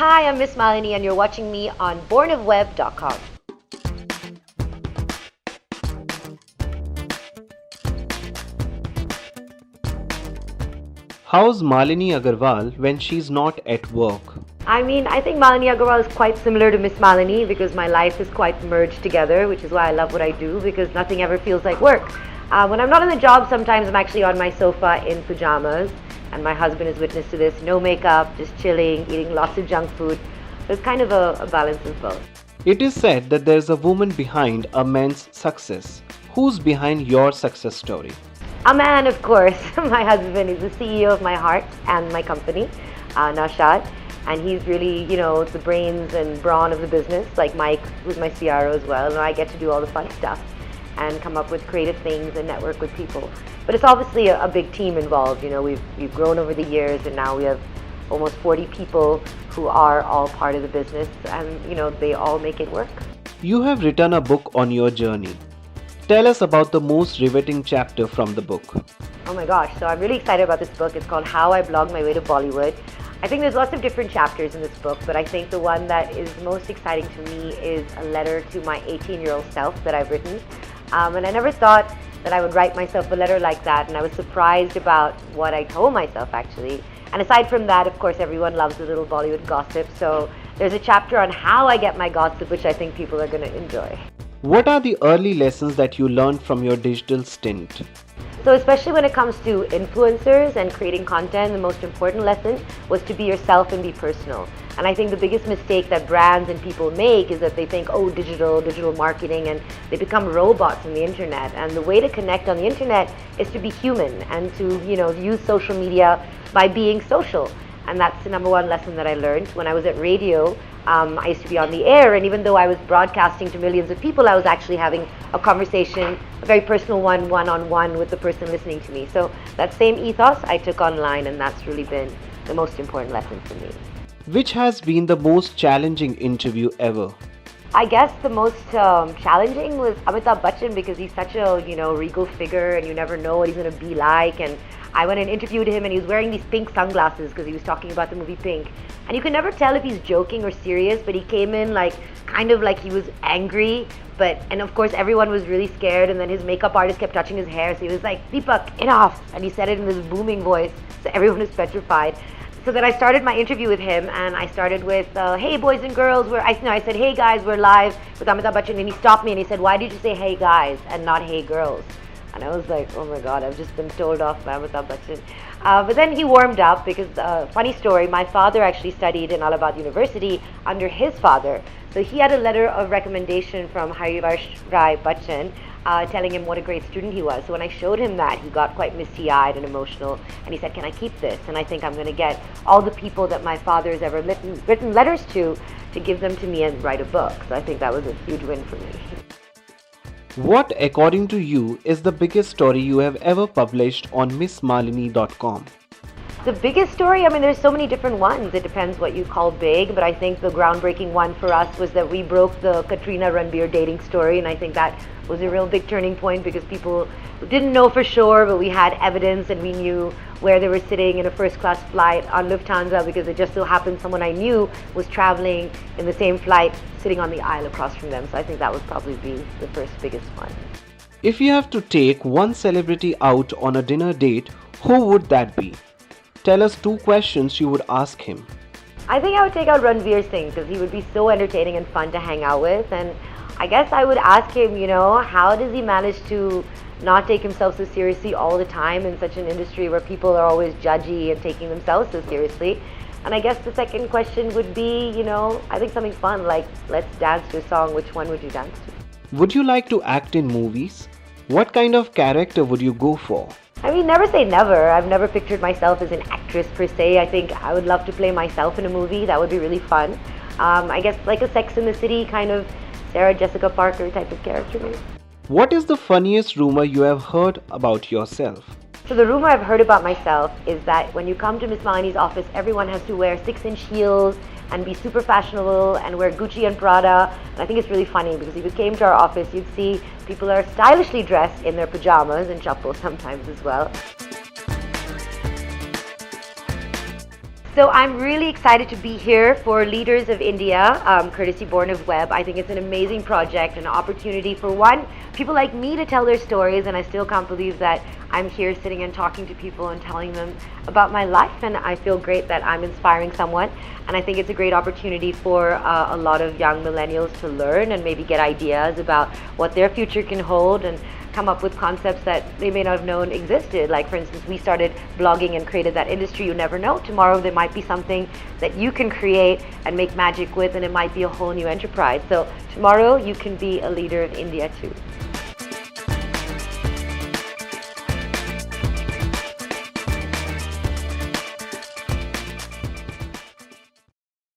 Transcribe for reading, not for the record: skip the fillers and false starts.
Hi, I'm Miss Malini and you're watching me on BornofWeb.com. How's Malini Agarwal when she's not at work? I think Malini Agarwal is quite similar to Miss Malini because my life is quite merged together, which is why I love what I do because nothing ever feels like work. When I'm not on the job, sometimes I'm actually on my sofa in pajamas, and my husband is witness to this. No makeup, just chilling, eating lots of junk food. So it's kind of a balance of both. It is said that there's a woman behind a man's success. Who's behind your success story? A man, of course. My husband is the CEO of my heart and my company, Nashad. And he's really, the brains and brawn of the business, like Mike, who's my CRO as well. And I get to do all the fun stuff and come up with creative things and network with people. But it's obviously a big team involved. We've grown over the years, and now we have almost 40 people who are all part of the business, and they all make it work. You have written a book on your journey. Tell us about the most riveting chapter from the book. Oh my gosh, so I'm really excited about this book. It's called How I Blogged My Way to Bollywood. I think there's lots of different chapters in this book, but I think the one that is most exciting to me is a letter to my 18-year-old self that I've written. And I never thought that I would write myself a letter like that, and I was surprised about what I told myself, actually. And aside from that, of course, everyone loves a little Bollywood gossip, so there's a chapter on how I get my gossip, which I think people are going to enjoy. What are the early lessons that you learned from your digital stint? So especially when it comes to influencers and creating content, the most important lesson was to be yourself and be personal. And I think the biggest mistake that brands and people make is that they think, oh, digital marketing, and they become robots on the internet. And the way to connect on the internet is to be human and to, use social media by being social. And that's the number one lesson that I learned. When I was at radio, I used to be on the air, and even though I was broadcasting to millions of people, I was actually having a conversation, a very personal one-on-one with the person listening to me. So that same ethos I took online, and that's really been the most important lesson for me. Which has been the most challenging interview ever? I guess the most challenging was Amitabh Bachchan, because he's such a regal figure, and you never know what he's going to be like. And I went and interviewed him, and he was wearing these pink sunglasses because he was talking about the movie Pink. And you can never tell if he's joking or serious, but he came in kind of like he was angry. And of course everyone was really scared, and then his makeup artist kept touching his hair, so he was like, "Deepak, enough!" And he said it in this booming voice, so everyone was petrified. So then I started my interview with him, and I started with, "Hey boys and girls," I said, "Hey guys, we're live with Amitabh Bachchan," and he stopped me and he said, "Why did you say hey guys and not hey girls?" And I was like, oh my God, I've just been told off by Amitabh Bachchan. But then he warmed up because, funny story, my father actually studied in Allahabad University under his father. So he had a letter of recommendation from Harivarsh Rai Bachchan telling him what a great student he was. So when I showed him that, he got quite misty-eyed and emotional, and he said, "Can I keep this?" And I think I'm going to get all the people that my father has ever written letters to give them to me and write a book. So I think that was a huge win for me. What, according to you, is the biggest story you have ever published on MissMalini.com? The biggest story, there's so many different ones. It depends what you call big, but I think the groundbreaking one for us was that we broke the Katrina Ranbir dating story, and I think that was a real big turning point because people didn't know for sure, but we had evidence, and we knew where they were sitting in a first-class flight on Lufthansa, because it just so happened someone I knew was traveling in the same flight, sitting on the aisle across from them. So I think that would probably be the first biggest one. If you have to take one celebrity out on a dinner date, who would that be? Tell us 2 questions you would ask him. I think I would take out Ranveer Singh because he would be so entertaining and fun to hang out with. And I guess I would ask him, how does he manage to not take himself so seriously all the time in such an industry where people are always judgy and taking themselves so seriously? And I guess the second question would be, I think something fun like, let's dance to a song. Which one would you dance to? Would you like to act in movies? What kind of character would you go for? Never say never. I've never pictured myself as an actress per se. I think I would love to play myself in a movie. That would be really fun. I guess like a Sex and the City kind of Sarah Jessica Parker type of character maybe. What is the funniest rumor you have heard about yourself? So the rumor I've heard about myself is that when you come to Miss Malini's office, everyone has to wear 6-inch heels and be super fashionable and wear Gucci and Prada. And I think it's really funny because if you came to our office, you'd see people are stylishly dressed in their pajamas and chappals sometimes as well. So I'm really excited to be here for Leaders of India, courtesy BornofWeb. I think it's an amazing project, an opportunity for people like me to tell their stories, and I still can't believe that I'm here sitting and talking to people and telling them about my life, and I feel great that I'm inspiring someone, and I think it's a great opportunity for a lot of young millennials to learn and maybe get ideas about what their future can hold and come up with concepts that they may not have known existed. Like, for instance, we started blogging and created that industry. You never know. Tomorrow there might be something that you can create and make magic with, and it might be a whole new enterprise. So tomorrow you can be a leader of India too.